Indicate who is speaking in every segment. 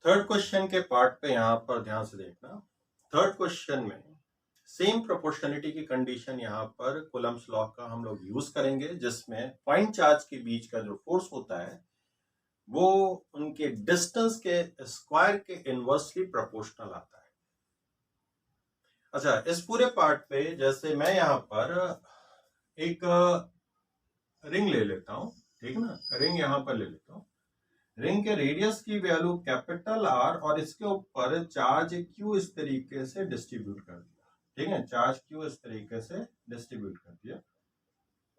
Speaker 1: Third question के part पे यहाँ पर ध्यान से देखना। थर्ड क्वेश्चन में सेम प्रोपोर्शनलिटी की कंडीशन यहाँ पर कूलम्ब्स लॉ का हम लोग यूज करेंगे, जिसमें पॉइंट चार्ज के बीच का जो फोर्स होता है वो उनके डिस्टेंस के स्क्वायर के इनवर्सली प्रोपोर्शनल आता है। अच्छा, इस पूरे पार्ट पे जैसे मैं यहाँ पर एक रिंग ले लेता हूँ, ठीक ना, रिंग यहाँ पर ले लेता हूँ। रिंग के रेडियस की वैल्यू कैपिटल आर और इसके ऊपर चार्ज क्यू इस तरीके से डिस्ट्रीब्यूट कर दिया, ठीक है, चार्ज क्यू इस तरीके से डिस्ट्रीब्यूट कर दिया,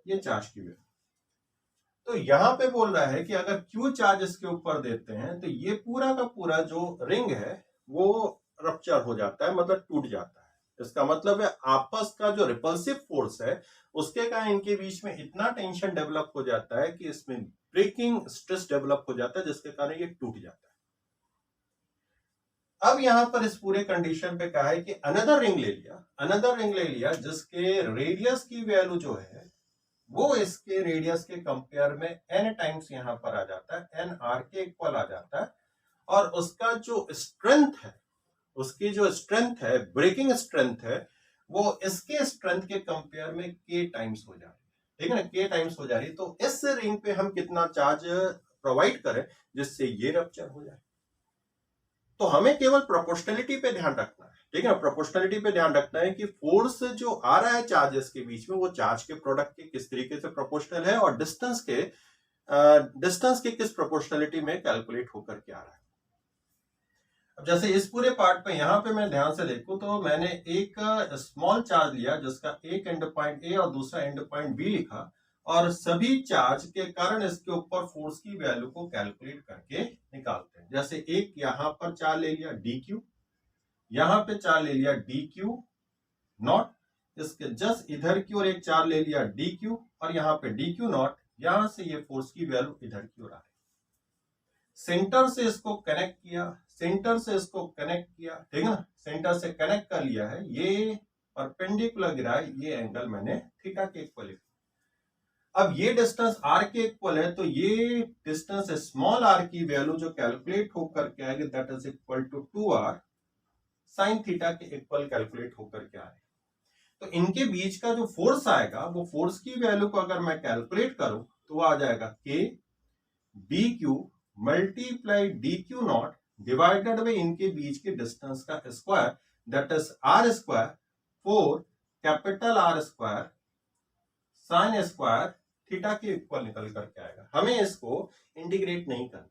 Speaker 1: ये चार्ज की वैल्यू। तो यहां पे बोल रहा है कि अगर क्यू चार्ज इसके ऊपर देते हैं तो ये पूरा का पूरा जो रिंग है वो रप्चर हो जाता है, मतलब टूट जाता है। इसका मतलब है आपस का जो रिपल्सिव फोर्स है उसके कारण इनके बीच में इतना टेंशन डेवलप हो जाता है कि इसमें ब्रेकिंग स्ट्रेस डेवलप हो जाता है, जिसके कारण ये टूट जाता है। अब यहां पर इस पूरे कंडीशन पे कहा है कि अनदर रिंग ले लिया जिसके रेडियस की वैल्यू जो है वो इसके रेडियस के कंपेयर में n टाइम्स यहां पर आ जाता है, n r के इक्वल आ जाता है, और उसका जो स्ट्रेंथ है, उसकी जो स्ट्रेंथ है, ब्रेकिंग स्ट्रेंथ है, वो इसके स्ट्रेंथ के कंपेयर में k टाइम्स हो जा रही है, ठीक है ना, k टाइम्स हो जा रही है। तो इस रिंग पे हम कितना चार्ज प्रोवाइड करें जिससे ये रप्चर हो जाए। तो हमें केवल प्रोपोर्शनलिटी पे ध्यान रखना है, ठीक है, प्रोपोर्शनलिटी पे ध्यान रखना है कि फोर्स जो आ रहा है चार्जेस के बीच में वो चार्ज के प्रोडक्ट के किस तरीके से प्रोपोर्शनल है और डिस्टेंस के किस प्रोपोर्शनलिटी में कैलकुलेट होकर के आ रहा है। अब जैसे इस पूरे पार्ट पे यहाँ पे मैं ध्यान से देखूं तो मैंने एक स्मॉल चार्ज लिया जिसका एक एंड पॉइंट ए और दूसरा एंड पॉइंट बी लिखा, और सभी चार्ज के कारण इसके ऊपर फोर्स की वैल्यू को कैलकुलेट करके निकालते हैं। जैसे एक यहाँ पर चार्ज ले लिया डी क्यू, यहाँ पे चार्ज ले लिया डी क्यू नॉट, इसके जस्ट इधर की ओर एक चार्ज ले लिया डी क्यू, और यहाँ पे डी क्यू नॉट, यहां से ये फोर्स की वैल्यू इधर की ओर आ रही है। सेंटर से इसको कनेक्ट किया, सेंटर से इसको कनेक्ट किया, ठीक है ना, सेंटर से कनेक्ट कर लिया है, ये परपेंडिकुलर गिरा है, ये एंगल मैंने थीटा के इक्वल लिखा। अब ये डिस्टेंस r के इक्वल है, तो ये डिस्टेंस स्मॉल r की वैल्यू जो कैलकुलेट होकर के आएगी that is equal to 2r sine theta के इक्वल कैलकुलेट होकर के आएगी। तो इनके बीच का जो फोर्स आएगा वो फोर्स की वैल्यू को अगर मैं कैलकुलेट करूं तो वो आ जाएगा k D Q multiply D Q not divided by इनके बीच के डिस्टेंस का square that is r square 4 capital R square sine square theta के इक्वल निकल करके आएगा। हमें इसको इंटीग्रेट नहीं करना है,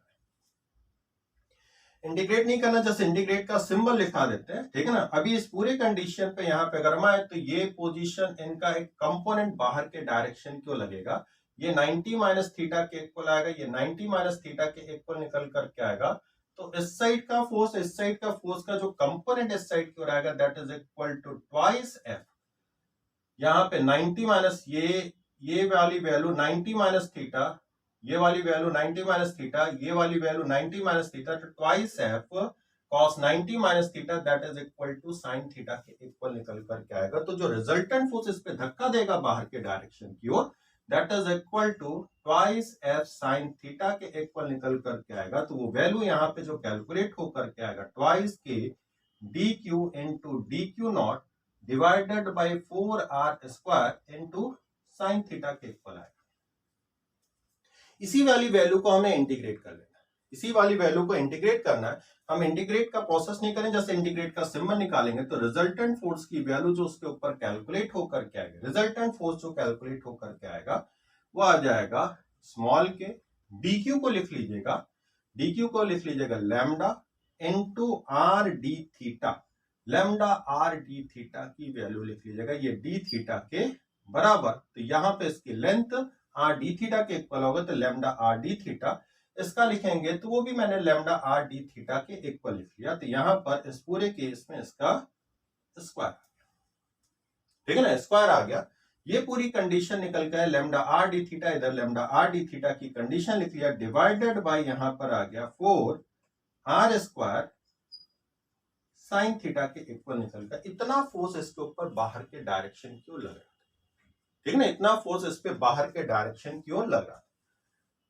Speaker 1: इंटीग्रेट नहीं करना, जैसे इंटीग्रेट का सिंबल लिखा देते हैं, ठीक है ना। अभी इस पूरे कंडीशन पे यहाँ पे अगर मैं तो ये पोजीशन इनका एक कंपोनेंट बाहर के डायरेक्शन क्यों लगेगा, ये 90 माइनस थीटा के इक्वल आएगा, ये 90 माइनस थीटा के इक्वल निकल करके आएगा। तो इस साइड का फोर्स, इस साइड का फोर्स का जो कंपोनेंट इस साइड की ओर आएगा that is equal to twice F. यहाँ पे 90 माइनस ये वाली वैल्यू 90 माइनस थीटा, ये वाली वैल्यू 90 माइनस थीटा, ये वाली वैल्यू 90 माइनस थीटा, तो twice F cos 90 minus theta that is equal to sine theta के इक्वल निकल करके आएगा। तो जो रिजल्टेंट फोर्स इस पे धक्का देगा बाहर के डायरेक्शन की ओर that is equal to twice F sine theta के इक्वल निकल करके आएगा। तो वो वैल्यू यहाँ पे जो कैलकुलेट होकर के आएगा ट्वाइस के D Q into D Q not divided by 4r square into sine theta के इक्वल आएगा। इसी वाली वैल्यू को हमें इंटीग्रेट कर लेना है, इसी वाली वैल्यू को इंटीग्रेट करना है। हम इंटीग्रेट का प्रोसेस नहीं करें, जैसे इंटीग्रेट का सिंबल निकालेंगे तो रिजल्टेंट फोर्स की वैल्यू जो उसके ऊपर कैलकुलेट होकर के आएगा, रिजल्टेंट फोर्स जो कैलकुलेट होकर के आएगा वो आ जाएगा स्मॉल के डी क्यू को लिख लीजिएगा, डी क्यू को लिख लीजिएगा lambda into R D theta, lambda R D theta की वैल्यू लिख लीजिएगा, ये डी थीटा के बराबर, तो यहां पे इसकी लेंथ आर डी थीटा के इक्वल होगा, तो लैम्डा आर डी थीटा इसका लिखेंगे तो वो भी मैंने लैम्डा आर डी थीटा के इक्वल लिख लिया। तो यहां पर इस पूरे केस में इसका स्क्वायर, ठीक है ना, स्क्वायर आ गया। ये पूरी कंडीशन निकल गया, लैम्डा आर डी थीटा, इधर लैम्डा आर डी थीटा की कंडीशन लिख लिया, डिवाइडेड बाय यहां पर आ गया 4r स्क्वायर साइन थीटा के इक्वल निकल गया। इतना फोर्स इसके ऊपर बाहर के डायरेक्शन क्यों लग रहा था, ठीक है ना, इतना फोर्स इस पे बाहर के डायरेक्शन की ओर लग रहा था।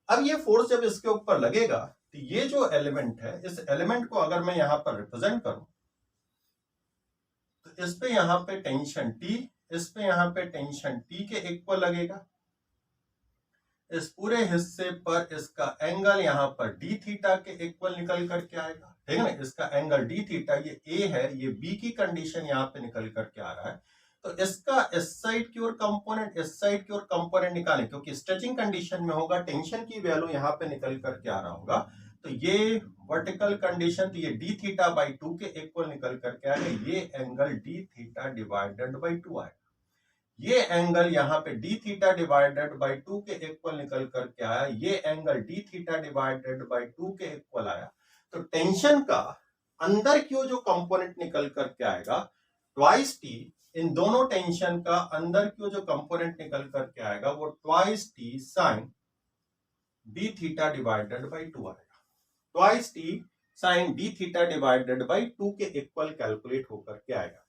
Speaker 1: अब ये फोर्स जब इसके ऊपर लगेगा तो ये जो एलिमेंट है, इस एलिमेंट को अगर मैं यहां पर रिप्रेजेंट करूं तो इस पे यहां पे टेंशन T, इस पे यहां पे टेंशन T के इक्वल लगेगा। इस पूरे हिस्से पर इसका एंगल यहां पर डी थीटा के इक्वल निकल करके आएगा, ठीक है ना। इसका एंगल डी थीटा, ये ए है, ये बी की कंडीशन यहां पे निकल करके आ रहा है। तो इसका इस साइड की ओर कंपोनेंट, इस साइड की ओर कंपोनेंट निकालें, क्योंकि स्ट्रेचिंग कंडीशन में होगा, टेंशन की वैल्यू यहां पे निकल करके आ रहा होगा। तो ये वर्टिकल कंडीशन, तो ये डी थीटा बाई 2 के इक्वल निकल करके आएगा। ये angle D theta divided by 2 आएगा। ये एंगल यहाँ पे डी थीटा डिवाइडेड बाई 2 के इक्वल निकल करके आया। ये angle D theta divided by 2 के इक्वल आया। तो टेंशन का अंदर क्यों जो कंपोनेंट निकल करके आएगा, ट्वाइस टी, इन दोनों टेंशन का अंदर क्यों जो कंपोनेंट निकल करके आएगा वो twice T sine D theta divided by 2 आएगा। Twice T sine D theta divided by 2 के इक्वल कैलकुलेट होकर के आएगा।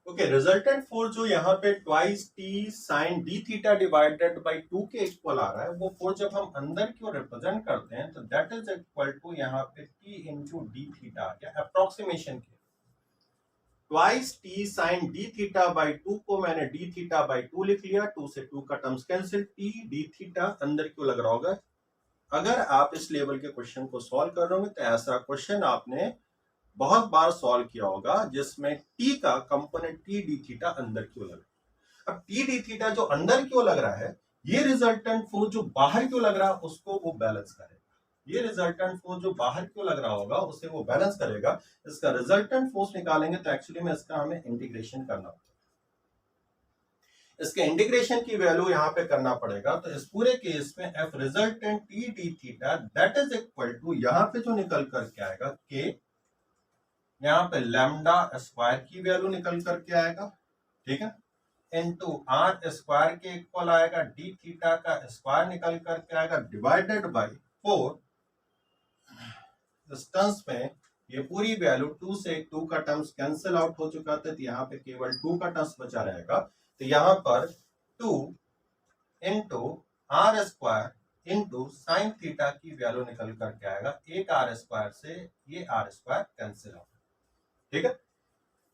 Speaker 1: ओके, रिजल्टेंट फोर्स जो यहाँ पे twice T sine D theta divided by 2 के इक्वल आ रहा है, वो फोर्स जब हम अंदर की ओर रिप्रेजेंट करते हैं तो दैट इज इक्वल टू यहाँ पे टी इंटू डी थीटा आ गया अप्रोक्सीमेशन के। Twice T sine D theta by 2 को मैंने डी थीटा बाई 2 लिख लिया, 2 से 2 का terms cancel, T D theta अंदर क्यों लग रहा होगा। अगर आप इस लेवल के क्वेश्चन को सॉल्व कर रहे होंगे तो ऐसा क्वेश्चन आपने बहुत बार सॉल्व किया होगा, जिसमें टी का कंपोनेंट टी डी थीटा अंदर क्यों लग रहा है। अब टी डी थीटा जो अंदर क्यों लग रहा है, ये रिजल्टेंट फोर्स जो बाहर क्यों लग रहा है उसको वो बैलेंस करेगा। ये रिजल्टेंट फोर्स जो बाहर क्यों लग रहा होगा उसे वो बैलेंस करेगा। इसका रिजल्टेंट फोर्स निकालेंगे तो एक्चुअली में इसका हमें इंटीग्रेशन करना पड़ेगा। इसके इंटीग्रेशन की वैल्यू यहां पे करना पड़ेगा। तो इस पूरे केस में F resultant T D theta that is equal to, यहां पे जो निकल करके आएगा के, यहाँ पे लैम्डा स्क्वायर की वैल्यू निकल करके आएगा, ठीक है, इनटू आर स्क्वायर के इक्वल आएगा, डी थीटा का स्क्वायर निकल करके आएगा, डिवाइडेड बाई 4। इस टर्म्स में ये पूरी वैल्यू 2 से 2 का टर्म्स कैंसिल आउट हो चुका था, तो यहाँ पे केवल 2 का टर्म्स बचा रहेगा। तो यहाँ पर 2 into R square into sine theta की वैल्यू निकल करके आएगा। एक आर स्क्वायर से ये आर स्क्वायर कैंसिल आउट, ठीक है।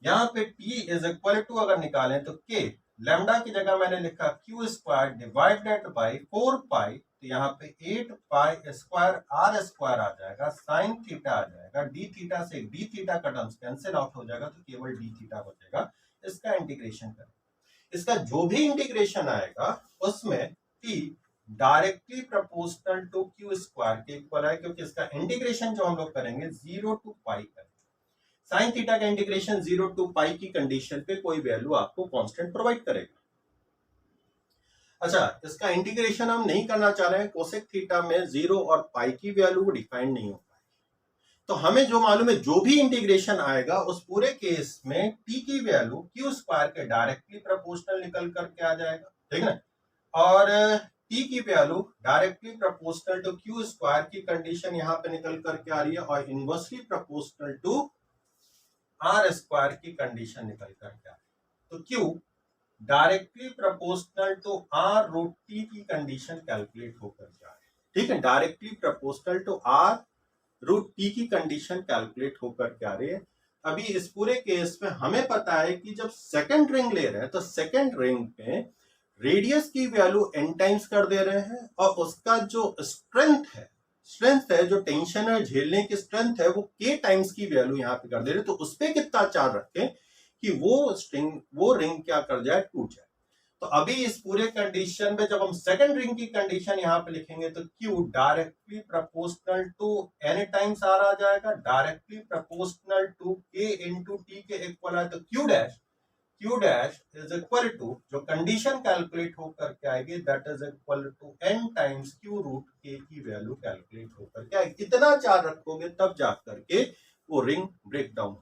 Speaker 1: यहाँ पे t इज इक्वल टू अगर निकालें तो k, लैम्डा की जगह मैंने लिखा क्यू स्क्वायर डिवाइडेड बाई 4 पाई, तो यहाँ पे 8 पाई स्क्वायर आर स्क्वायर आ जाएगा, साइन थीटा आ जाएगा, डी थीटा से डी थीटा का टर्म्स कैंसिल आउट हो जाएगा, तो केवल डी थीटा बचेगा। इसका इंटीग्रेशन करें। इसका जो भी इंटीग्रेशन आएगा उसमें t directly proportional to Q square के इक्वल है, क्योंकि इसका इंटीग्रेशन जो हम लोग करेंगे 0 टू पाई करेंगे। साइन थीटा का इंटीग्रेशन 0 टू पाई की कंडीशन पे कोई वैल्यू आपको कांस्टेंट प्रोवाइड करेगा। अच्छा, इसका इंटीग्रेशन हम नहीं करना चाह रहे हैं, कोसेक थीटा में 0 और पाई की वैल्यू डिफाइंड नहीं हो पाएगी। तो हमें जो मालूम है, जो भी इंटीग्रेशन आएगा उस पूरे केस में टी की वैल्यू क्यू स्क्वायर के डायरेक्टली प्रोपोर्शनल निकल करके आ जाएगा, ठीक है ना। और टी की value directly proportional to Q square की कंडीशन यहाँ पे निकल करके आ रही है, और inversely proportional to R square की कंडीशन निकल कर क्या है। तो Q directly proportional to R root T की कंडीशन कैलकुलेट होकर क्या है, ठीक है। Directly proportional to R root T की कंडीशन कैलकुलेट होकर क्या रही है। अभी इस पूरे केस में हमें पता है कि जब सेकंड रिंग ले रहे हैं तो सेकंड रिंग पे रेडियस की वैल्यू n टाइम्स कर दे रहे हैं, और उसका जो स्ट्रेंथ है जो टेंशन है झेलने की स्ट्रेंथ है, वो k टाइम्स की वैल्यू यहाँ पे कर दे रहे। तो उस पर कितना चार्ज रखें कि वो रिंग क्या कर जाए, टूट जाए। तो अभी इस पूरे कंडीशन में जब हम सेकंड रिंग की कंडीशन यहाँ पे लिखेंगे तो Q directly proportional to n times R आ जाएगा, directly proportional to K into T के इक्वल है। तो Q dash is equal to, जो कंडीशन कैलकुलेट होकर के आएगी, that is equal to n times Q root K की वैल्यू कैलकुलेट होकर के आएगी। इतना चार्ज रखोगे तब जा करके वो रिंग ब्रेक डाउन